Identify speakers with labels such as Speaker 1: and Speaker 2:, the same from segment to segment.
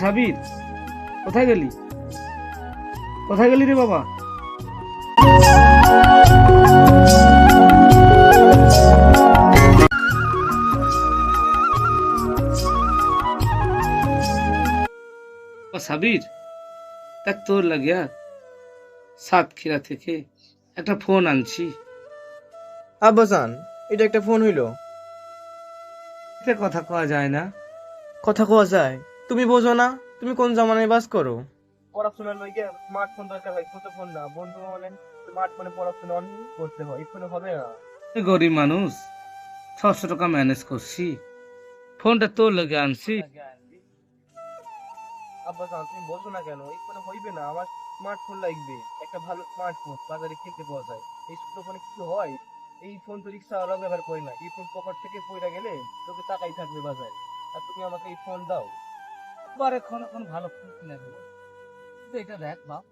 Speaker 1: সাবির, কোথায় গেলি? কোথায় গেলি রে বাবা? সাবির, দেখ তোর লাগিয়া সাতক্ষীরা থেকে একটা ফোন আনছি।
Speaker 2: আব্বাসান, এটা একটা ফোন হইলো?
Speaker 1: এতে কথা কওয়া যায় না।
Speaker 2: কথা কওয়া যায়? তুমি বোঝো না? তুমি কোন জামানায় বাস করো? পড়াশোনার লইগে স্মার্টফোন দরকার হয়, ছোট ফোন না। বন্ধু মানে স্মার্টফোনে পড়াশোনা অন করতে হয়, এই ফোনে হবে না।
Speaker 1: গরিব মানুষ, 600 টাকা ম্যানেজ করছি, ফোনটা তোর লাগে আনছি।
Speaker 2: আব্বাসান, তুমি বোঝো না কেন? এই ফোনে হইবে না, আমার স্মার্টফোন লাগবে। একটা ভালো স্মার্টফোন বাজারে কিনতে পাওয়া যায়। এই ছোট ফোনে কিছু হয়? এই ফোন তো রিক্সাওয়ালা ব্যবহার করে না। এই ফোন পকেট থেকে পড়ে গেলে তোকে টাকাই থাকবে বাজারে। আর তুমি আমাকে এই ফোন দাও।
Speaker 1: এবার এখন এখন ভালো ফোন কিনে দেবো। কিন্তু এটা দেখ বাপ,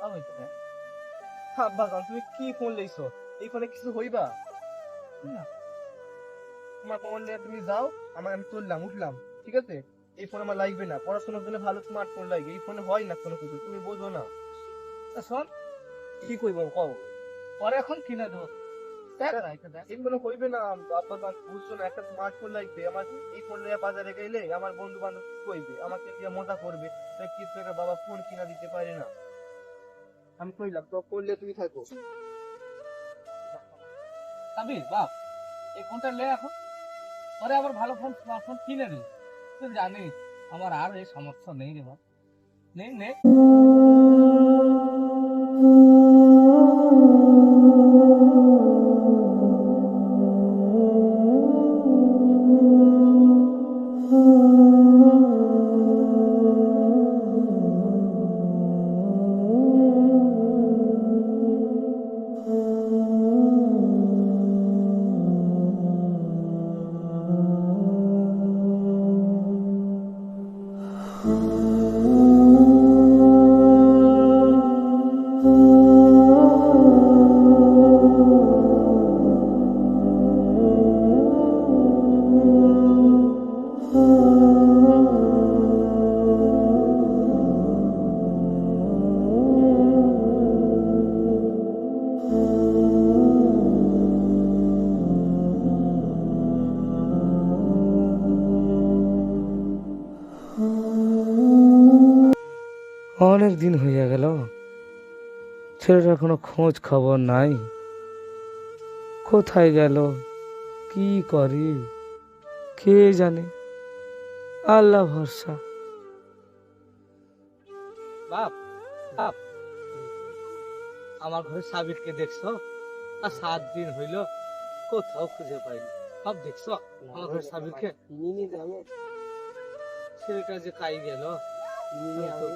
Speaker 1: বাবা এটা দেখ।
Speaker 2: আব্বাসান, তুমি কি ফোন লইছো? এই ফোনে কিছু হইবা
Speaker 1: না,
Speaker 2: তোমার ফোন নিয়ে তুমি যাও, আমি চললাম, উঠলাম, ঠিক আছে? এই ফোন আমার লাগবে না, পড়াশোনার জন্য ভালো স্মার্টফোন লাগে। এই ফোনে হয় না কোনো কিছু, তুমি বোঝো না।
Speaker 1: তা শোন,
Speaker 2: কি কইব কও?
Speaker 1: পরে এখন কিনে দেবো। দেখ না এটা দেখ।
Speaker 2: এই ফোনে হইবে না আব্বাসান, বুঝছো না? একটা স্মার্টফোন লাগবে আমার। এই ফোন নিয়ে বাজারে গেলে আমার বন্ধু বান্ধব কি কইবে? আমাকে দিয়ে মজা করবে। তাই কি করে বাবা ফোন কিনা দিতে পারে না। আমি কইলাম তো, করলে তুমি থাকো।
Speaker 1: সাবির বাপ, এই ফোনটা লে এখন, পরে আবার ভালো ফোন স্মার্টফোন কিনে নেই। তুই জানিস আমার আর এই সমস্যা নেই রে বাপ, নেই নে। অনেক দিন হইয়া গেল, ছেলেটার কোনো খোঁজ খবর নাই। কোথায় গেল, কি করি, কে জানে, আল্লাহ ভরসা। বাপ বাপ, আমার ঘরে সাবিরকে দেখছো? আর 7 দিন হইল, কোথাও খুঁজে পাইনি। বাপ দেখছো আমার ঘরে সাবিরকে? ছেলেটা যে কাই গেল, আমি তো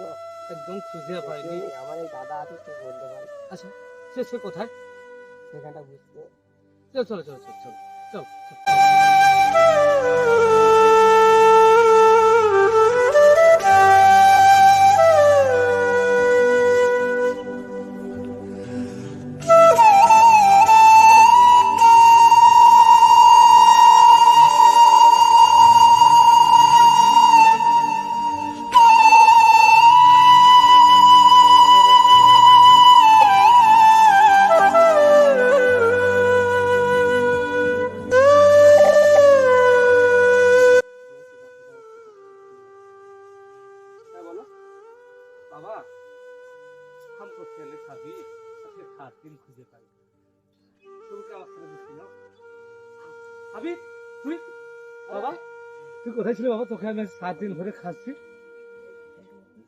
Speaker 1: একদম খুঁজে পাইনি।
Speaker 2: আমার এই দাদা আছে, তুই বলতে পারি।
Speaker 1: আচ্ছা, সে কোথায়?
Speaker 2: সেখানটা বুঝতে
Speaker 1: চলো চলো চলো চলো চলো চলো চলো। বলো বাবা, हमको ছেলে সাবি আজকে 7 দিন খুঁজে পাই। তুমি কি আমার ছেলে বুঝছি না? সাবি, তুই বাবা, তুই কোথায় ছিলি বাবা? তোকে আমি 7 দিন ধরে খাচ্ছি।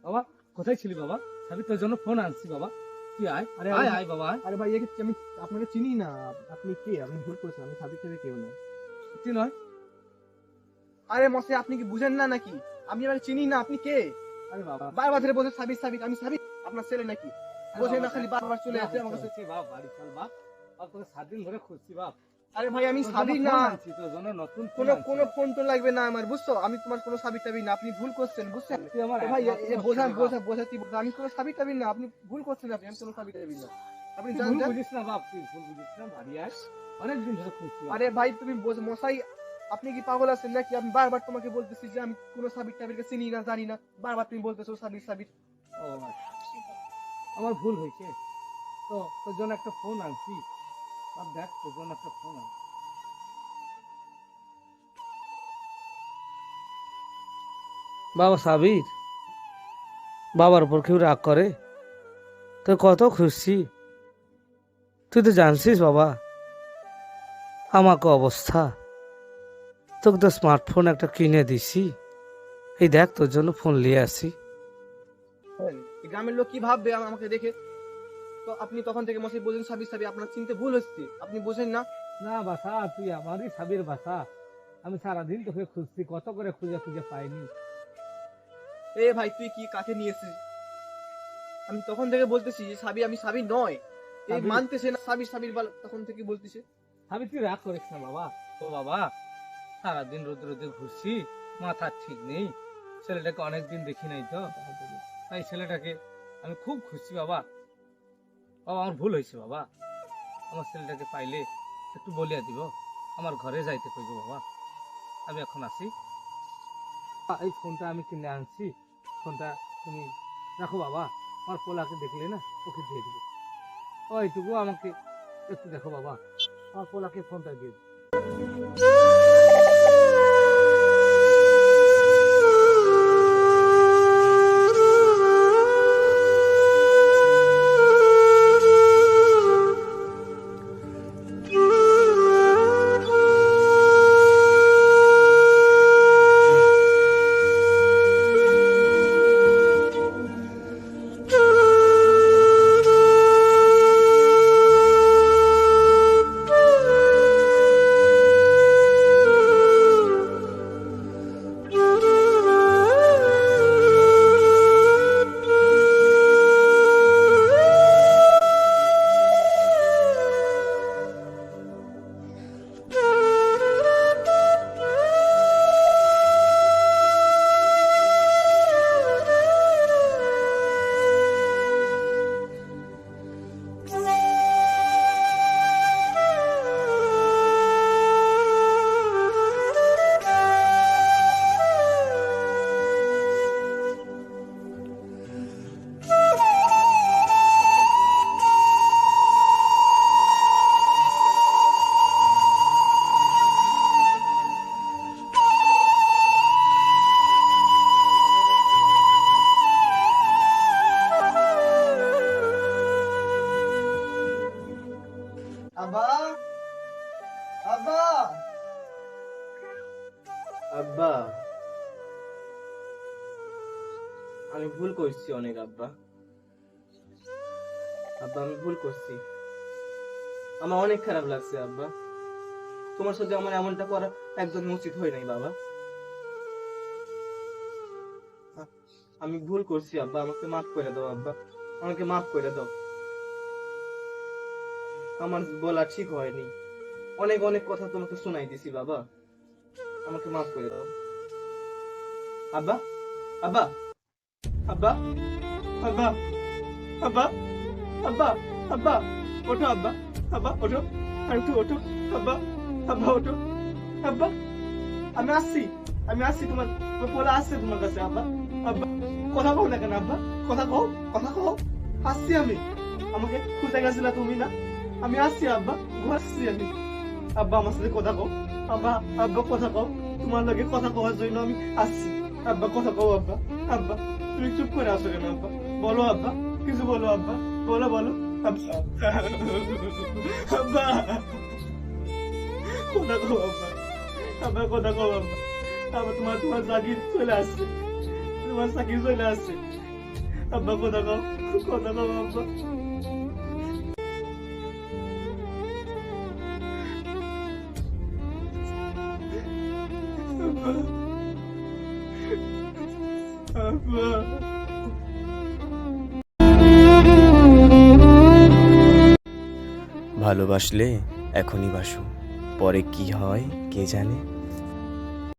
Speaker 1: বাবা কোথায় ছিলি বাবা? সাবি তোর জন্য ফোন আনছি বাবা, তুই আয়। আরে আয় আয় বাবা আয়।
Speaker 2: আরে ভাই, আমি আপনাকে চিনি না। আপনি কে? আপনি ভুল করেছেন, আমি সাবির থেকে কেউ না।
Speaker 1: তুই নয়?
Speaker 2: আরে মশাই, আপনি কি বুঝেন না নাকি? আমি আপনাকে চিনি না, আপনি কে?
Speaker 1: আরে বাবা,
Speaker 2: বারবার ধরে বলছেন সাবির সাবির, আমি সাবির আপনার ছেলে নাকি? বোঝেন না, খালি বারবার চলে আসে আমার কাছে।
Speaker 1: বাপ বাড়ি চল বাপ, বাপ তোকে 7 দিন ধরে খুঁজছি বাপ।
Speaker 2: আরে ভাই, আমি
Speaker 1: তোর জন্য
Speaker 2: সাবির
Speaker 1: ফোন
Speaker 2: না।
Speaker 1: আনছি, তোর জন্য নতুন ফোন
Speaker 2: কোনো
Speaker 1: আনছি।
Speaker 2: কোনো ফোন তো লাগবে না আমার, বুঝছো? আমি তোমার কোনো সাবির টাবির না, আপনি ভুল করছেন, বুঝছেন?
Speaker 1: তুই আমার
Speaker 2: ভাই
Speaker 1: একমাত্র
Speaker 2: বোঝা
Speaker 1: ছেলে বাপ।
Speaker 2: বোঝা বোঝাচ্ছি, আমি কোনো সাবির টাবির না, আপনি ভুল করছেন। আমি কোনো সাবির টাবির না, আপনি
Speaker 1: তুই
Speaker 2: জান
Speaker 1: ভুল
Speaker 2: যান।
Speaker 1: বুঝিস না বাপ, তুই ভুল বুঝিস না, বাড়ি আয়। অনেক দিন ধরে খুঁজছি বাপ।
Speaker 2: আরে ভাই, তুমি মশাই, আপনি কি পাগল আছেন নাকি? আমি বারবার তোমাকে বলতেছি যে আমি কোনো সাবির টাবিরকে চিনি না, জানি না, বারবার তুমি বলতেছো সাবির সাবির।
Speaker 1: ও আচ্ছা, আমার ভুল হয়েছে। তো তোর জন্য একটা ফোন আনছি, আর দেখ তোর জন্য একটা ফোন আনছি। বাবা সাবির, বাবার উপর কেউ রাগ করে? তুই কত খুশি, তুই তো জানছিস বাবা আমাকে অবস্থা। তোকে তো স্মার্টফোন একটা কিনে দিছি, এই দেখ তোর জন্য ফোন নিয়ে আসি।
Speaker 2: এই গ্রামের লোক কি ভাববে আমাকে দেখে? তো আপনি তখন থেকে মশাই বলছেন সাবির সাবির, আপনার চিনতে ভুল হচ্ছে, আপনি বোঝেন না?
Speaker 1: না বাসা, তুই আমারই সাবির বাসা। আমি সারাদিন তোকে খুঁজছি, কত করে খুঁজে খুঁজে পাইনি।
Speaker 2: এ ভাই তুই কি কাকে নিয়েছিস? আমি তখন থেকে বলতেছি যে সাবি, আমি সাবি নয়। এই
Speaker 1: সাবির?
Speaker 2: মানতেছে না সাবির সাবির তখন থেকে বলতেছে।
Speaker 1: আমি তুই রাগ করিস না বাবা। ও বাবা, সারাদিন রোদ রোদে ঘুরছি, মাথা ঠিক নেই। ছেলেটাকে অনেকদিন দেখি নাই তো, তাই ছেলেটাকে আমি খুব খুশি বাবা। বাবা আমার ভুল হয়েছে বাবা, আমার ছেলেটাকে পাইলে একটু বলিয়া দিব, আমার ঘরে যাইতে কইব বাবা। আমি এখন আসি। এই ফোনটা আমি কিনে আনছি, ফোনটা তুমি রাখো বাবা। আমার পোলাকে দেখলে না ওকে দিয়ে দিবে। ওইটুকু আমাকে একটু দেখো বাবা, আমার পোলাকে ফোনটা দিয়ে দিবে।
Speaker 2: আব্বা, আব্বা, আব্বা, আমি ভুল করছি অনেক আব্বা। আব্বা আমি ভুল করছি, আমার অনেক খারাপ লাগছে আব্বা। তোমার সাথে আমার এমনটা করা একদম উচিত হয় নাই বাবা। আমি ভুল করছি আব্বা, আমাকে মাফ করে দাও আব্বা, আমাকে মাফ করে দাও। আমার বলা ঠিক হয়নি, অনেক অনেক কথা তোমাকে শোনাই দিছি বাবা, আমাকে মাফ করে দাও আব্বা। আব্বা, আব্বা, আব্বা, আব্বা, আব্বা, আব্বা, ওঠো আব্বা, আব্বা ওঠো, একটু ওঠো আব্বা, আব্বা ওঠো আব্বা। আমি আসছি, আমি আসছি, তোমার পোলা আসছে তোমার কাছে আব্বা। আব্বা কথা কও না কেন আব্বা, কথা কও, কথা কও। আসছি আমি, আমাকে খুঁজে গেছিলা তুমি না? আমি আসছি আব্বা, আসছি আমি। আব্বা আমার সাথে কথা কও আব্বা, আব্বা কথা কও, তোমার লগে কথা কওয়ার জন্য আমি আসছি আব্বা, কথা কও আব্বা। আব্বা তুমি চুপ করে আসো কেন আব্বা, বলো আব্বা, কিছু বলো আব্বা, বলো বলো আব্বা। আব্বা কথা কও আব্বা, আব্বা কথা কও আব্বা। আব্বা তোমার তোমার সাকিব চলে আসছে, তোমার সাকিব চলে আসছে আব্বা, কথা কও, কথা কও আব্বা।
Speaker 3: ভালোবাসলে এখনই বাসো, পরে কি হয় কে জানে।